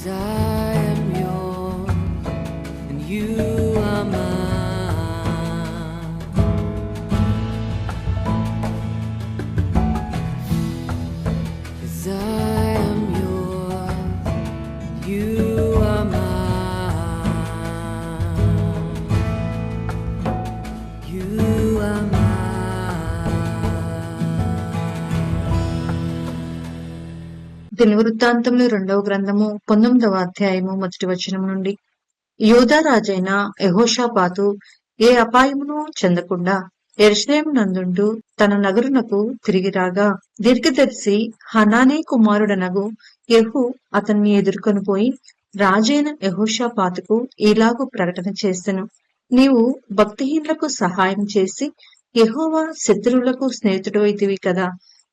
'Cause I am yours and you are mine. 'Cause I am yours, you are mine. You are mine. దినవృత్తాంతములు 2వ గ్రంథము 19వ అధ్యాయము 1వ వచనం నుండి. యూదా రాజైన యెహోషాపాతు ఏ అపాయమును చెందకుండా యెరూషలేము నందుండు తన నగరునకు తిరిగి రాగా, దీర్ఘదర్శి హనానీ కుమారుడనగు యెహూ అతన్ని ఎదుర్కొని పోయి రాజైన యెహోషాపాతుకు ఇలాగు ప్రకటన చేసెను. నీవు భక్తిహీనులకు సహాయం చేసి యెహోవా శత్రువులకు స్నేహితుడవైతివి కదా.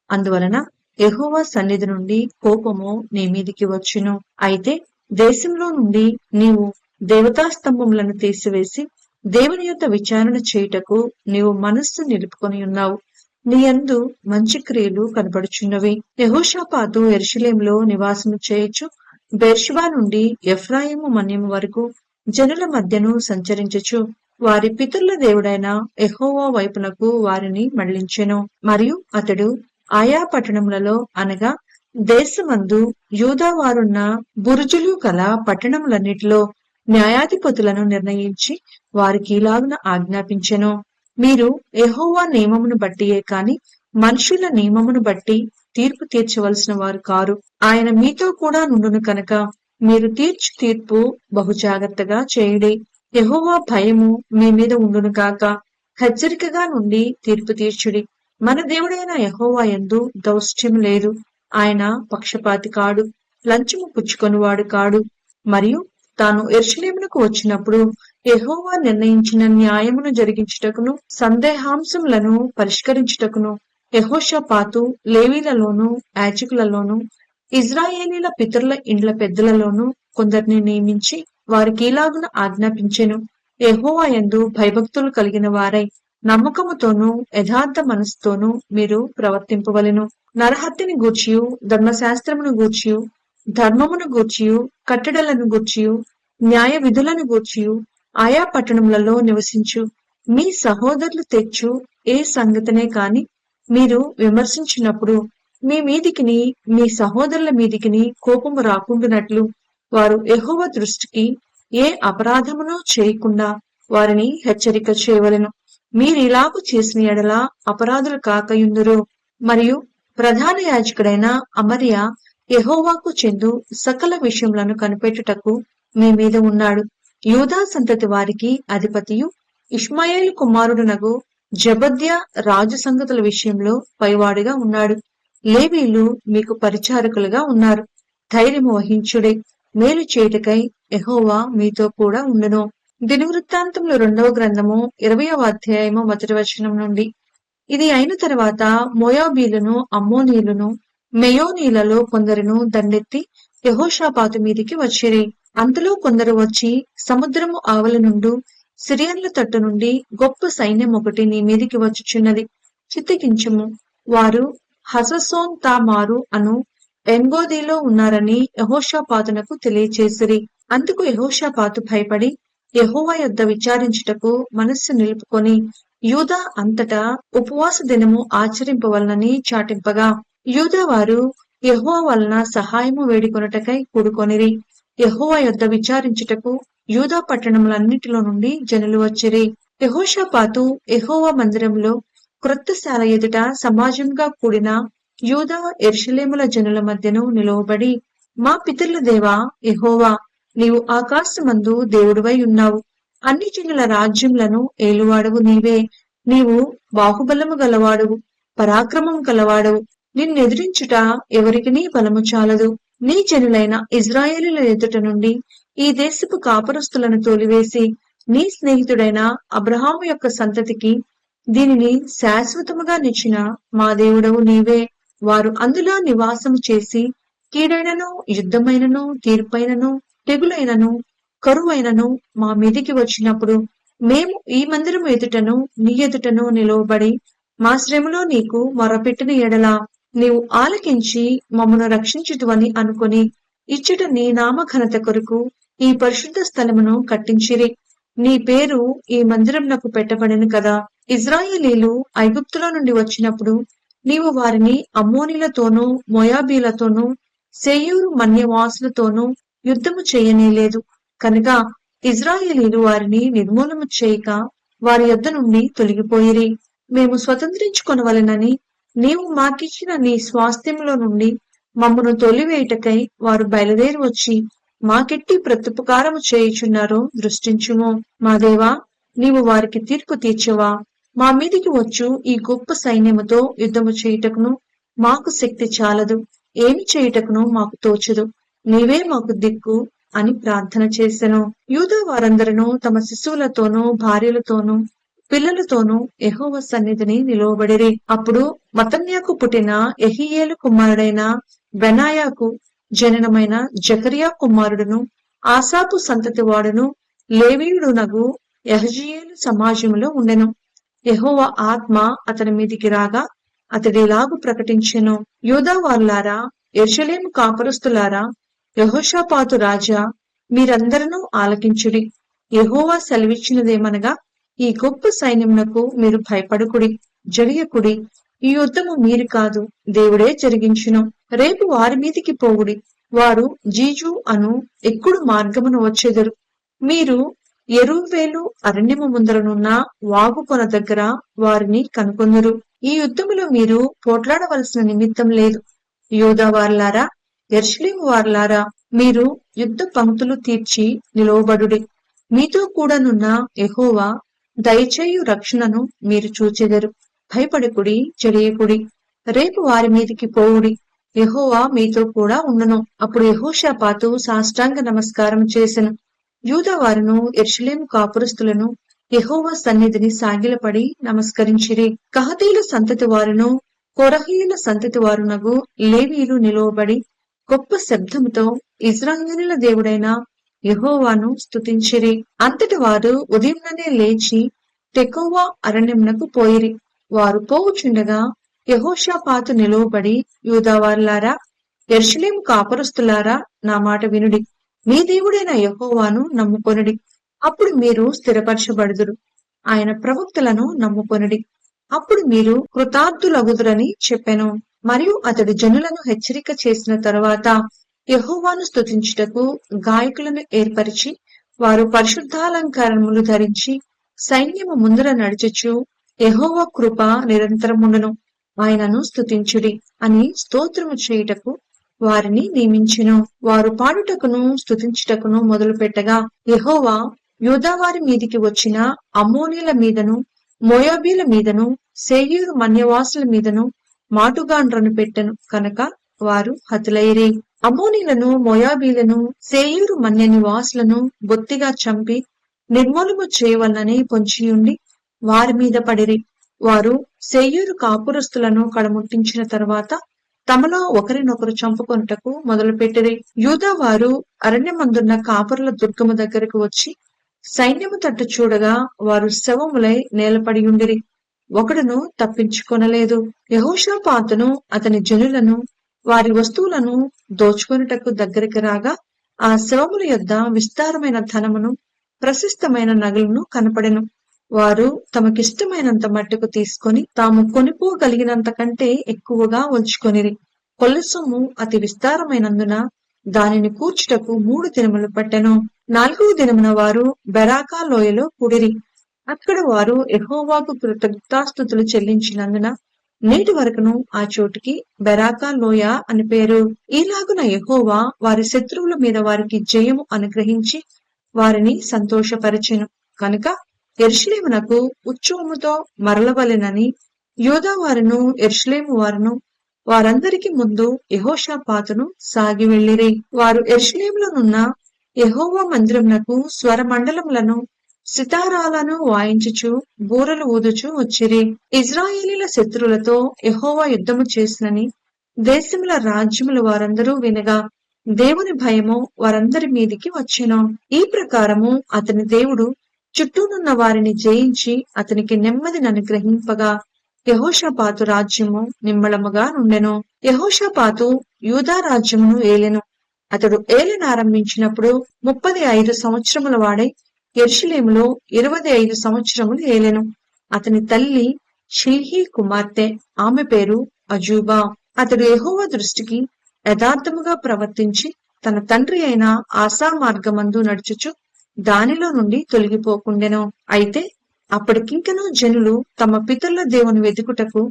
అందువలన యెహోవా సన్నిధి నుండి కోపము నీ మీదికి వచ్చును. అయితే దేశంలో నుండి నీవు దేవతాస్తంభములను తీసివేసి దేవుని యొద్ద విచారణ చేయుటకు నీవు మనస్సు నిలుపుకొని ఉన్నావు. నీ యందు మంచి క్రియలు కనబడుచున్నవి. యెహోషాపాతు యెరూషలేములో నివాసము చేయొచ్చు బెర్షెబా నుండి ఎఫ్రాయిము మన్యము వరకు జనుల మధ్యను సంచరించుచు వారి పితరుల దేవుడైన యెహోవా వైపునకు వారిని మళ్లించెను. మరియు అతడు ఆయా పట్టణములలో అనగా దేశమందు యూదా వారున్న బురుజులు గల పట్టణములన్నిటిలో న్యాయాధిపతులను నిర్ణయించి వారికి ఇలాగున ఆజ్ఞాపించెను. మీరు యెహోవా నియమమును బట్టియే కాని మనుషుల నియమమును బట్టి తీర్పు తీర్చవలసిన వారు కారు. ఆయన మీతో కూడా నుండును కనుక మీరు తీర్చు తీర్పు బహు జాగ్రత్తగా చేయుడి. యెహోవా భయము మీ మీద ఉండును గాక. హెచ్చరికగా నుండి తీర్పు తీర్చుడి. మన దేవుడైన యెహోవా యందు దౌష్ట్యము లేదు. ఆయన పక్షపాతి కాడు, లంచము పుచ్చుకొనివాడు కాడు. మరియు తాను యెరూషలేమునకు వచ్చినప్పుడు యెహోవా నిర్ణయించిన న్యాయమును జరిగించుటకును సందేహాంశములను పరిష్కరించుటకును యెహోషాపాతు లేవీలలోను యాజకులలోను ఇశ్రాయేలీల పితరుల ఇండ్ల పెద్దలలోను కొందరిని నియమించి వారికి ఇలాగున ఆజ్ఞాపించెను. యెహోవా యందు భయభక్తులు కలిగిన వారై నమ్మకముతోనూ యథార్థ మనసుతోనూ మీరు ప్రవర్తింపవలెను. నరహత్యని గూర్చియు ధర్మశాస్త్రమును గూర్చియు ధర్మమును గూర్చియు కట్టడలను గూర్చియు న్యాయ విధులను గూర్చియు ఆయా పట్టణములలో నివసించు మీ సహోదరులు తెచ్చు ఏ సంగతినే కాని మీరు విమర్శించినప్పుడు మీ మీదికిని మీ సహోదరుల మీదికిని కోపము రాకుండునట్లు వారు యెహోవా దృష్టికి ఏ అపరాధమును చేయకుండా వారిని హెచ్చరిక చేయవలెను. మీరిలాగు చేసిన ఎడల అపరాధులు కాకయుందురు. మరియు ప్రధాన యాజకుడైన అమర్య యెహోవాకు చెందు సకల విషయములను కనిపెట్టుటకు మీ మీద ఉన్నాడు. యూదా సంతతి వారికి అధిపతియు ఇష్మాయేలు కుమారుడునగు జబద్యా రాజు సంగతుల విషయంలో పైవాడిగా ఉన్నాడు. లేవీలు మీకు పరిచారకులుగా ఉన్నారు. ధైర్యము వహించుడే. మేలు చేయుటకై యెహోవా మీతో కూడా ఉండును. దినవృత్తాంతములు 2వ గ్రంథము 20వ అధ్యాయము 1వ వచనం నుండి. ఇది అయిన తర్వాత మోయాబీలును అమ్మోనీయులను మెయోనీలలో కొందరును దండెత్తి యెహోషాపాతు మీదికి వచ్చిరి. అంతలో కొందరు వచ్చి సముద్రము ఆవల నుండు సిరియన్ల తట్టు నుండి గొప్ప సైన్యం ఒకటి నీ మీదికి వచ్చుచున్నది, చిత్తగించుము. వారు హససోన్ తామారు అను ఎన్గోదిలో ఉన్నారని యెహోషాపాతునకు తెలియచేసిరి. అందుకు యెహోషాపాతు భయపడి యెహోవా యొద్ద విచారించుటకు మనస్సు నిలుపుకొని యూదా అంతటా ఉపవాస దినము ఆచరింపవలనని చాటింపగా, యూదా వారు యెహోవా వలన సహాయము వేడుకొనుటకై కూడుకొనిరి. యెహోవా యొద్ద విచారించుటకు యూదా పట్టణములన్నిటిలో నుండి జనులు వచ్చిరి. యెహోషాపాతు యెహోవా మందిరంలో క్రొత్త శాల ఎదుట సమాజంగా కూడిన యూదా యెరూషలేముల జనుల మధ్యను నిలువబడి, మా పితరుల దేవా యెహోవా, నీవు ఆకాశమందు దేవుడివై ఉన్నావు. అన్ని జనుల రాజ్యములను ఏలువాడవు నీవే. నీవు బాహుబలము గలవాడవు, పరాక్రమము గలవాడవు. నిన్నెదిరించుట ఎవరికినీ బలము చాలదు. నీ జనులైన ఇశ్రాయేలీల ఎదుట నుండి ఈ దేశపు కాపురస్తులను తోలివేసి నీ స్నేహితుడైన అబ్రహాము యొక్క సంతతికి దీనిని శాశ్వతముగా నిచ్చిన మా దేవుడవు నీవే. వారు అందులో నివాసము చేసి కీడైనను యుద్ధమైనను తీర్పైనను తెగులైనను కరువైనను మా మీదికి వచ్చినప్పుడు మేము ఈ మందిరము ఎదుటను నీ ఎదుటను నిలువబడి మా శ్రమలో నీకు మొరపెట్టిన ఎడల నీవు ఆలకించి మమ్మను రక్షించుదువని అనుకొని ఇచ్చట నీ నామ ఘనత కొరకు ఈ పరిశుద్ధ స్థలమును కట్టించిరి. నీ పేరు ఈ మందిరమునకు పెట్టబడెను కదా. ఇజ్రాయేలీలు ఐగుప్తులో నుండి వచ్చినప్పుడు నీవు వారిని అమ్మోనీలతోనూ మోయాబీలతోనూ సేయూరు మన్యవాసులతోనూ యుద్ధము చేయనేలేదు. కనుక ఇజ్రాయేలీలు వారిని నిర్మూలము చేయక వారి యొద్ద నుండి తొలగిపోయిరి. మేము స్వతంత్రించుకొనవలెనని నీవు మాకిచ్చిన నీ స్వాస్థ్యములో నుండి మమ్మను తొలివేయుటకై వారు బయలుదేరి వచ్చి మాకెట్టి ప్రత్యుపకారము చేయుచున్నారో దృష్టించుము. మా దేవా, నీవు వారికి తీర్పు తీర్చవా? మా మీదికి వచ్చు ఈ గొప్ప సైన్యముతో యుద్ధము చేయుటకును మాకు శక్తి చాలదు, ఏమి చేయుటకును మాకు తోచదు. నీవే మాకు దిక్కు అని ప్రార్థన చేసెను. యూదా వారందరూ తమ శిశువులతోనూ భార్యలతోనూ పిల్లలతోనూ యెహోవా సన్నిధిని నిలువబడిరి. అప్పుడు మతన్యాకు పుట్టిన యెహీయేలు కుమారుడైన బెనాయాకు జననమైన జకరియా కుమారుడును ఆసాపు సంతతి వాడును లేవీయుడునగు యహజీయేలు సమాజంలో ఉండెను. యెహోవా ఆత్మ అతని మీదికి రాగా అతడిలాగు ప్రకటించెను. యూదా వారులారా, యెరూషలేము కాపురస్తులారా, యెహోషాపాతు రాజా, మీరందరూ ఆలకించుడి. యెహోవా సెలవిచ్చినదేమనగా, ఈ గొప్ప సైన్యమునకు మీరు భయపడకుడి, జడియకుడి. ఈ యుద్ధము మీరు కాదు, దేవుడే జరిగించును. రేపు వారి మీదికి పోవుడి. వారు జీజు అను ఎక్కుడు మార్గమును వచ్చెదరు. మీరు యెరూవేలు అరణ్యము ముందరనున్న వాగు కొన దగ్గర వారిని కనుకొందురు. ఈ యుద్ధములో మీరు పోట్లాడవలసిన నిమిత్తం లేదు. యూదా వారులారా, యెరూషలేము వారులారా, మీరు యుద్ధ పంక్తులు తీర్చి నిలువబడుడి. మీతో కూడానున్న యెహోవా దయచేయు రక్షణను మీరు చూచెదరు. భయపడకుడి, జడియకుడి. రేపు వారి మీదికి పోవుడి. యెహోవా మీతో కూడా ఉండును. అప్పుడు యెహోషాపాతు సాష్టాంగ నమస్కారం చేసెను. యూదా వారును యెరూషలేము కాపురస్తులను యెహోవా సన్నిధిని సాగిలపడి నమస్కరించిరి. కహాతీయుల సంతతి వారును కోరహీయుల సంతతి వారునగు లేవీయులు నిలువబడి గొప్ప శబ్దముతో ఇశ్రాయేలీయుల దేవుడైన యెహోవాను స్తుతించిరి. అంతటి వారు ఉదయముననే లేచి తెకోవా అరణ్యమునకు పోయిరి. వారు పోవుచుండగా యెహోషాపాతు నిలువబడి, యూదావారులారా, యెరూషలేము కాపురస్తులారా, నా మాట వినుడి. మీ దేవుడైన యెహోవాను నమ్ముకొనుడి. అప్పుడు మీరు స్థిరపరచబడుదురు. ఆయన ప్రవక్తలను నమ్ముకొనుడి. అప్పుడు మీరు కృతార్థులగుదురని చెప్పెను. మరియు అతడు జనులను హెచ్చరిక చేసిన తరువాత యెహోవాను స్తుతించుటకు గాయకులను ఏర్పరిచి, వారు పరిశుద్ధాలంకారములు ధరించి సైన్యము ముందర నడుచుచు యెహోవా కృప నిరంతరముండును, ఆయనను స్తుతించుడి అని స్తోత్రము చేయుటకు వారిని నియమించెను. వారు పాడుటకును స్తుతించుటకును మొదలు పెట్టగా యెహోవా యూదావారి మీదికి వచ్చిన అమ్మోనీల మీదను మోయాబీల మీదను సేయీరు మన్యవాసుల మీదను మాటుగాండ్రను పెట్టెను. కనుక వారు హతులైరి. అమ్మోనీలను మోయాబీలను సేయీరు మన్య నివాసులను బొత్తిగా చంపి నిర్మూలము చేయవలనని పొంచియుండి వారి మీద పడిరి. వారు సేయీరు కాపురస్తులను కడముట్టించిన తరువాత తమలో ఒకరినొకరు చంపుకొనుటకు మొదలుపెట్టిరి. యూదా వారు అరణ్యమందున్న కాపురుల దుర్గము దగ్గరకు వచ్చి సైన్యము తట్టు చూడగా వారు శవములై నేలపడియుండిరి. ఒకడును తప్పించుకొనలేదు. యెహోషాపాతును అతని జనులను వారి వస్తువులను దోచుకొనుటకు దగ్గరికి రాగా ఆ శవముల యొద్ద విస్తారమైన ధనమును ప్రశస్తమైన నగలను కనపడెను. వారు తమకిష్టమైనంత మట్టుకు తీసుకొని తాము కొనిపోగలిగినంత కంటే ఎక్కువగా ఉంచుకొనిరి. కొల్ల సొమ్ము అతి విస్తారమైనందున దానిని కూర్చుటకు 3 దినములు పట్టెను. 4వ దినమున వారు బెరాకా లోయలో కూడిరి. అక్కడ వారు యెహోవాకు కృతజ్ఞతాస్తుతులు చెల్లించినందున నేటి వరకును ఆ చోటికి బెరాకా లోయ అని పేరు. ఈలాగున యెహోవా వారి శత్రువుల మీద వారికి జయము అనుగ్రహించి వారిని సంతోషపరిచెను. కనుక యెరూషలేమునకు ఉత్సవముతో మరలవలెనని యూదా వారును యెరూషలేము వారును వారందరికి ముందు యెహోషాపాతును సాగి వెళ్ళిరి. వారు యెరూషలేములోనున్న యెహోవా మందిరమునకు స్వరమండలములను సితారాలను వాయించుచు బూరలు ఊదుచు వచ్చిరి. ఇశ్రాయేలీల శత్రువులతో యెహోవా యుద్ధము చేసినని దేశముల రాజ్యముల వారందరూ వినగా దేవుని భయము వారందరి మీదికి వచ్చెను. ఈ ప్రకారము అతని దేవుడు చుట్టూనున్న వారిని జయించి అతనికి నెమ్మదిని అనుగ్రహింపగా యెహోషాపాతు రాజ్యము నిమ్మళముగా నుండెను. యెహోషాపాతు యూదా రాజ్యమును ఏలెను. అతడు ఏలనారంభించినప్పుడు 35 సంవత్సరముల వాడై యెరూషలేములో 25 సంవత్సరములు ఏలెను. అతని తల్లి షిల్హీ కుమార్తె, ఆమె పేరు అజూబా. అతడు యెహోవా దృష్టికి యథార్థముగా ప్రవర్తించి తన తండ్రి అయిన ఆసా మార్గమందు నడుచుచు దానిలో నుండి తొలగిపోకుండెను. అయితే అప్పటికింకనూ జనులు తమ పితరుల దేవుని వెతుకుటకు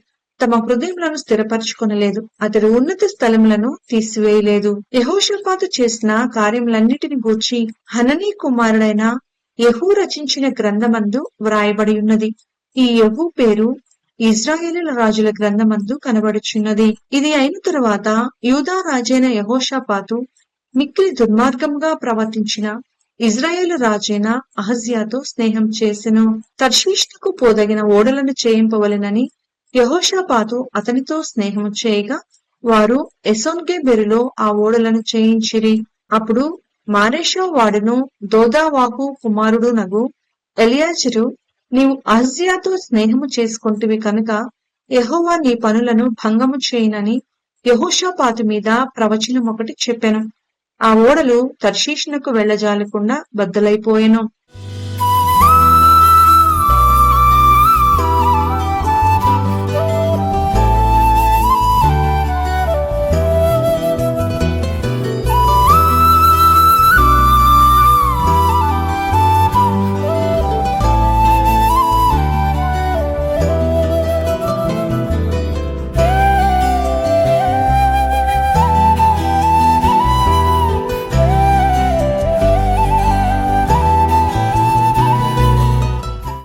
తమ హృదయములను స్థిరపరచుకొనలేదు. అతడు ఉన్నత స్థలములను తీసివేయలేదు. యెహోషాపాతు చేసిన కార్యములన్నిటిని గూర్చి హననీ కుమారుడైన యెహూ రచించిన గ్రంథమందు వ్రాయబడి ఉన్నది. ఈ యెహూ పేరు ఇశ్రాయేలీయుల రాజుల గ్రంథమందు కనబడుచున్నది. ఇది అయిన తరువాత యూదా రాజైన యెహోషాపాతు మిక్కిలి దుర్మార్గముగా ప్రవర్తించిన ఇజ్రాయేలు రాజైన అహజ్యాతో స్నేహం చేసెను. తర్షీషుకు పోదగిన ఓడలను చేయింపవలెనని యెహోషాపాతు అతనితో స్నేహము చేయగా వారు ఎసోన్గెబెరులో ఆ ఓడలను చేయించిరి. అప్పుడు మారేషా వాడును దోదావాహు కుమారుడు నగు ఎలియాజరు, నీవు అహజ్యాతో స్నేహము చేసుకొంటివి కనుక యెహోవా నీ పనులను భంగము చేయునని యెహోషాపాతు మీద ప్రవచనమొకటి చెప్పెను. ఆ ఓడలు తర్షీషునకు వెళ్లజాలకుండా బద్దలైపోయెను.